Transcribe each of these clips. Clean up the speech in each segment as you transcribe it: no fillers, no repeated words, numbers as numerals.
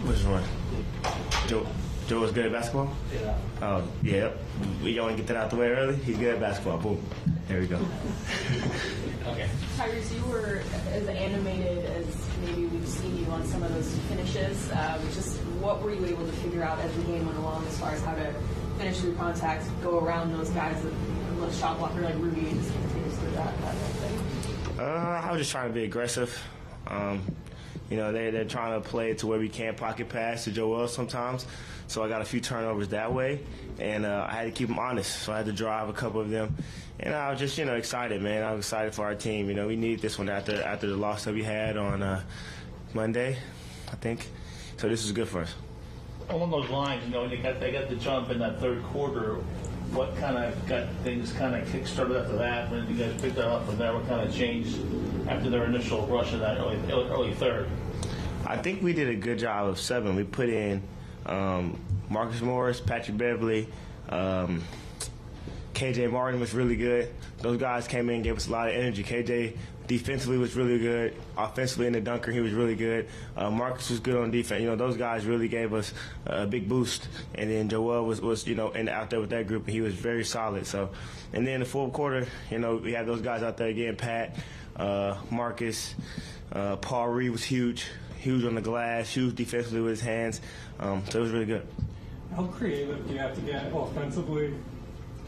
Which one? Joe was good at basketball? Yeah. Oh, yeah. We want to get that out the way early. He's good at basketball. Boom. There we go. Okay. Tyrese, you were as animated as maybe we've seen you on some of those finishes. Just what were you able to figure out as the game went along as far as how to finish through contact, go around those guys that a shot blocker like Rudy and just continues through that kind of thing? I was just trying to be aggressive. They're trying to play it to where we can't pocket pass to Joel sometimes. So I got a few turnovers that way, and I had to keep them honest. So I had to drive a couple of them. And I was just, excited, man. I was excited for our team. We needed this one after the loss that we had on Monday, I think. So this was good for us. Along those lines, they got the jump in that third quarter. What kind of got things kind of kick-started after that? When you guys picked that up from there, what kind of changed after their initial rush in that early third? I think we did a good job of 7. We put in Marcus Morris, Patrick Beverly, KJ Martin was really good. Those guys came in and gave us a lot of energy. KJ defensively was really good. Offensively in the dunker, he was really good. Marcus was good on defense. Those guys really gave us a big boost. And then Joel was out there with that group, and he was very solid. So, and then the fourth quarter, we had those guys out there again. Pat, Marcus, Paul Reed was huge on the glass, huge defensively with his hands. So it was really good. How creative do you have to get offensively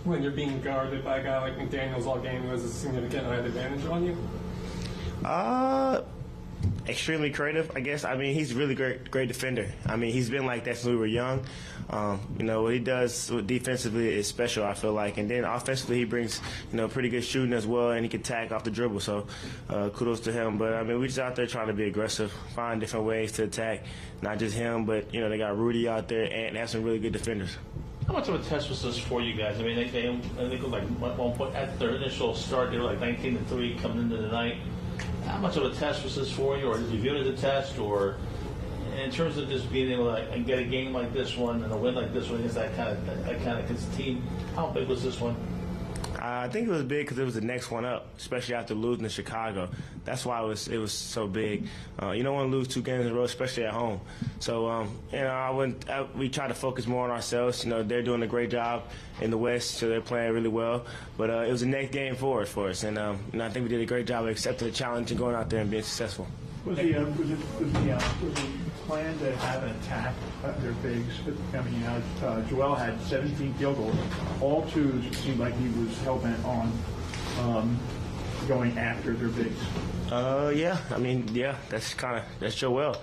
when you're being guarded by a guy like McDaniels all game who has a significant height advantage on you? Extremely creative, I guess. He's a really great defender. He's been like that since we were young. What he does defensively is special, I feel like. And then offensively, he brings, pretty good shooting as well, and he can tag off the dribble. So kudos to him. But, we're just out there trying to be aggressive, find different ways to attack. Not just him, but, they got Rudy out there and have some really good defenders. How much of a test was this for you guys? I think it was like at one point at their initial start, they were like 19-3 coming into the night. How much of a test was this for you, or did you view it as a test, or in terms of just being able to get a game like this one and a win like this one against that kind of team? How big was this one? I think it was big because it was the next one up, especially after losing to Chicago. That's why it was so big. You don't want to lose 2 games in a row, especially at home. So, we try to focus more on ourselves. They're doing a great job in the West, so they're playing really well. But it was the next game forward for us, and I think we did a great job of accepting the challenge and going out there and being successful. Was the plan to have an attack at their bigs? Joel had 17 field goals. All 2s. It seemed like he was hell-bent on going after their bigs. That's Joel.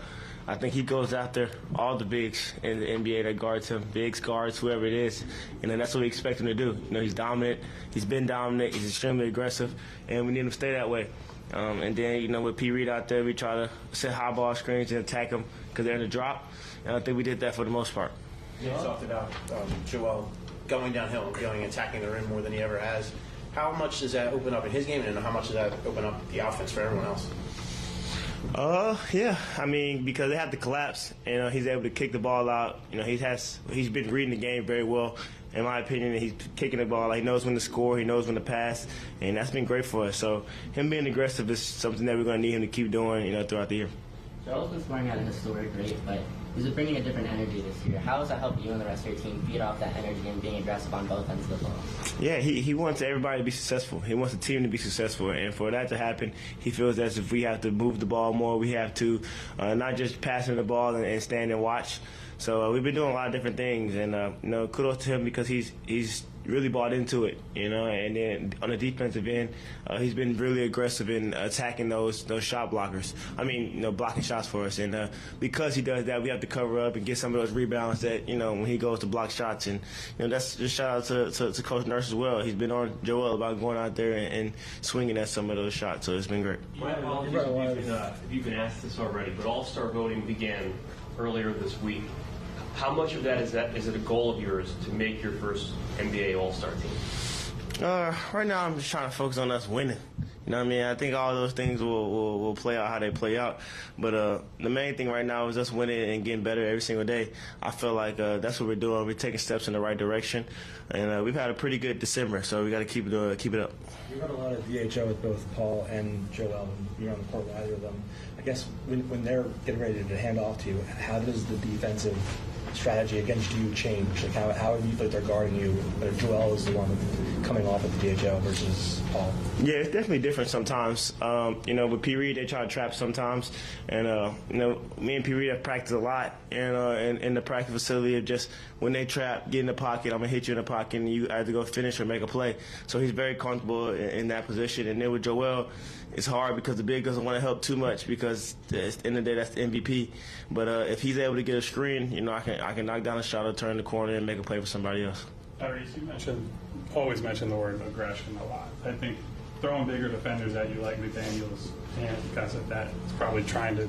I think he goes after all the bigs in the NBA that guards him, bigs, guards, whoever it is. That's what we expect him to do. He's dominant. He's been dominant. He's extremely aggressive, and we need him to stay that way. And then, with P. Reed out there, we try to set high ball screens and attack them because they're in the drop. And I think we did that for the most part. You talked about Joel going downhill, attacking the rim more than he ever has. How much does that open up in his game, and how much does that open up the offense for everyone else? Because they have to collapse. He's able to kick the ball out. He's been reading the game very well. In my opinion, he's kicking the ball. He knows when to score. He knows when to pass, and that's been great for us. So him being aggressive is something that we're going to need him to keep doing, throughout the year. Joel's been scoring at a historic rate, but he's bringing a different energy this year. How has that helped you and the rest of your team feed off that energy and being aggressive on both ends of the ball? Yeah, he wants everybody to be successful. He wants the team to be successful. And for that to happen, he feels as if we have to move the ball more. We have to not just passing the ball and stand and watch. So we've been doing a lot of different things. And, kudos to him because he's really bought into it, and then on the defensive end, he's been really aggressive in attacking those shot blockers. Blocking shots for us. And because he does that, we have to cover up and get some of those rebounds that, when he goes to block shots. And, that's just shout out to Coach Nurse as well. He's been on Joel about going out there and swinging at some of those shots. So it's been great. My apologies if you've been asked this already, but All-Star voting began earlier this week. How much of that is it a goal of yours to make your first NBA All-Star team? Right now, I'm just trying to focus on us winning. I think all those things will play out how they play out. But the main thing right now is us winning and getting better every single day. I feel like that's what we're doing. We're taking steps in the right direction. And we've had a pretty good December, so we got to keep it up. We've had a lot of VHO with both Paul and Joel, and you're on the court with either of them. I guess when they're getting ready to hand off to you, how does the defensive strategy against you change? Like how do you feel like they're guarding you? But Joel is the one coming off at the DHL versus Paul. Yeah, it's definitely different sometimes. With P. Reed, they try to trap sometimes. And, me and P. Reed have practiced a lot in the practice facility of just when they trap, get in the pocket, I'm going to hit you in the pocket, and you either go finish or make a play. So he's very comfortable in that position. And then with Joel, it's hard because the big doesn't want to help too much because at the end of the day, that's the MVP. But if he's able to get a screen, I can knock down a shot or turn the corner and make a play for somebody else. Tyrese, you always mention the word aggression a lot. I think throwing bigger defenders at you like McDaniels and guys like that is probably trying to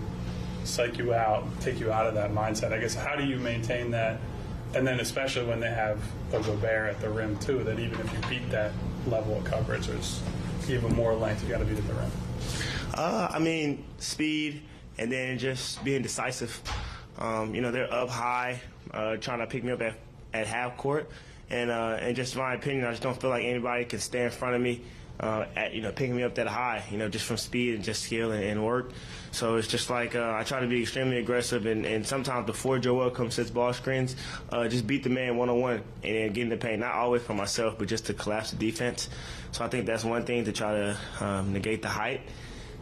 psych you out, take you out of that mindset. I guess, how do you maintain that? And then especially when they have a Gobert at the rim too, that even if you beat that level of coverage, there's even more length you got to beat at the rim. Speed and then just being decisive. They're up high, trying to pick me up at half court. And just my opinion, I just don't feel like anybody can stay in front of me, picking me up that high, just from speed and just skill and work. So it's just like I try to be extremely aggressive, and sometimes before Joel comes sets ball screens, just beat the man one-on-one and then get in the paint. Not always for myself, but just to collapse the defense. So I think that's one thing to try to negate the height.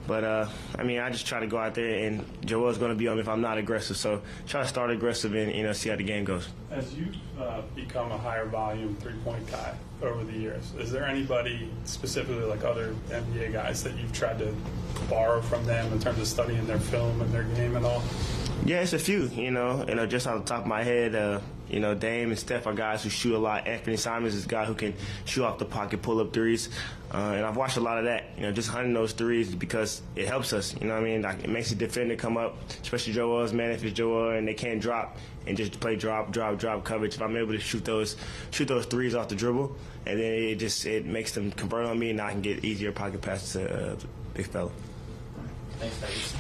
But, I just try to go out there, and Joel's going to be on me if I'm not aggressive. So try to start aggressive and, see how the game goes. As you've become a higher volume three-point guy over the years, is there anybody specifically like other NBA guys that you've tried to borrow from them in terms of studying their film and their game and all? Yeah, it's a few, just off the top of my head, Dame and Steph are guys who shoot a lot. Anthony Simons is a guy who can shoot off the pocket, pull up threes. And I've watched a lot of that, just hunting those threes because it helps us, Like, it makes the defender come up, especially Joel's man, if it's Joel and they can't drop and just play drop coverage. If I'm able to shoot those threes off the dribble, and then it makes them convert on me, and I can get easier pocket passes to big fella. Thanks, Tyrese.